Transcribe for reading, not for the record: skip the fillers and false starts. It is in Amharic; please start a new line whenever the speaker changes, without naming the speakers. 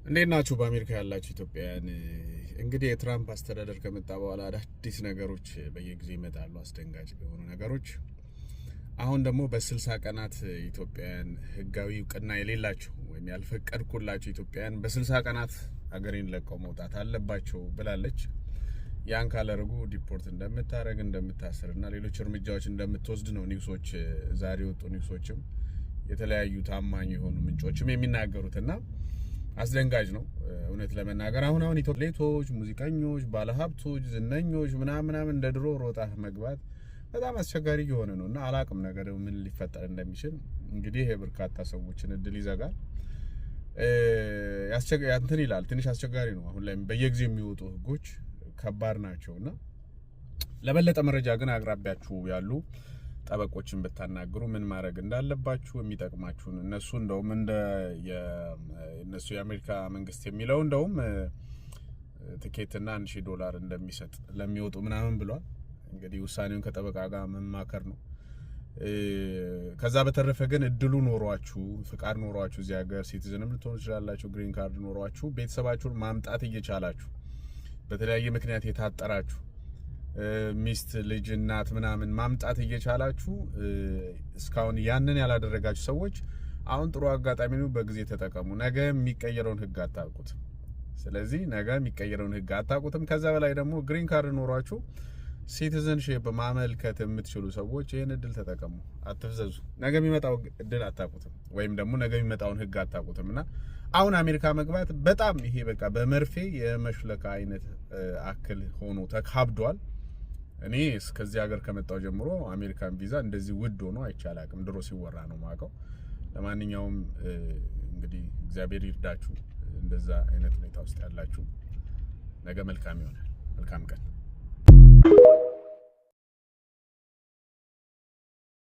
እንዴት ናችሁ? በአሜሪካ ያላችሁ ኢትዮጵያውያን እንግዲህ የትራምፕ አስተዳደር ከመጣ በኋላ አዳዲስ ነገሮች በየጊዜው ይመጣሉ፣ አስደንጋጭ የሆኑ ነገሮች። አሁን ደግሞ በ60 ቀናት ኢትዮጵያውያን ህጋዊ እውቅና የሌላቸው ወይም ያልፈቀድኩላቸው ኢትዮጵያውያን በ60 ቀናት ሀገሬን ለቀው መውጣት አለባቸው ብላለች። ያን ካላደረጉ ዲፖርት እንደምታረግ እንደምታስርና ሌሎች እርምጃዎች እንደምትወስድ ነው ኒውሶች ዛሬ ወጡ ኒውሶችም የተለያዩ ታማኝ የሆኑ ምንጮችም የሚናገሩትና አስደንጋጭ ነው። እውነት ለመናገር አሁን ኢትዮጵያቶች፣ ሙዚቀኞች፣ ባለሀብቶች፣ ዝነኞች ምናምን እንደ ድሮ ሮጣ መግባት በጣም አስቸጋሪ የሆነ ነውና አላቅም ነገር ምን ሊፈጠር እንደሚችል። እንግዲህ በርካታ ሰዎችን እድል ይዘጋል። እንትን ይላል። ትንሽ አስቸጋሪ ነው። አሁን ላይ በየጊዜው የሚወጡ ህጎች ከባድ ናቸውና ለበለጠ መረጃ ግን አቅራቢያችሁ ያሉ ጠበቆችን ብታናግሩ ምን ማድረግ እንዳለባችሁ የሚጠቅማችሁን እነሱ እንደውም እነሱ የአሜሪካ መንግስት የሚለው እንደውም ትኬትና $1000 እንደሚሰጥ ለሚወጡ ምናምን ብሏል። እንግዲህ ውሳኔውን ከጠበቃ ጋር መማከር ነው። ከዛ በተረፈ ግን እድሉ ኖሯችሁ ፍቃድ ኖሯችሁ እዚህ ሀገር ሲቲዝንም ልትሆኑ ትችላላችሁ፣ ግሪን ካርድ ኖሯችሁ ቤተሰባችሁን ማምጣት እየቻላችሁ በተለያየ ምክንያት የታጠራችሁ ሚስት፣ ልጅ፣ እናት ምናምን ማምጣት እየቻላችሁ እስካሁን ያንን ያላደረጋችሁ ሰዎች አሁን ጥሩ አጋጣሚ ነው። በጊዜ ተጠቀሙ። ነገ የሚቀየረውን ህግ አታውቁትም። ስለዚህ ነገ የሚቀየረውን ህግ አታውቁትም። ከዛ በላይ ደግሞ ግሪን ካርድ ኖሯችሁ ሲቲዝንሺፕ ማመልከት የምትችሉ ሰዎች ይሄን እድል ተጠቀሙ። አትፍዘዙ። ነገ የሚመጣው እድል አታውቁትም፣ ወይም ደግሞ ነገ የሚመጣውን ህግ አታውቁትምና አሁን አሜሪካ መግባት በጣም ይሄ በቃ በመርፌ የመሽለካ አይነት አክል ሆኖ ተካብዷል። እኔ እስከዚህ ሀገር ከመጣው ጀምሮ አሜሪካን ቪዛ እንደዚህ ውድ ሆኖ አይቻላቅም። ድሮ ሲወራ ነው ማቀው። ለማንኛውም እንግዲህ እግዚአብሔር ይርዳችሁ። እንደዛ አይነት ሁኔታ ውስጥ ያላችሁ ነገ መልካም ይሆናል። መልካም ቀን።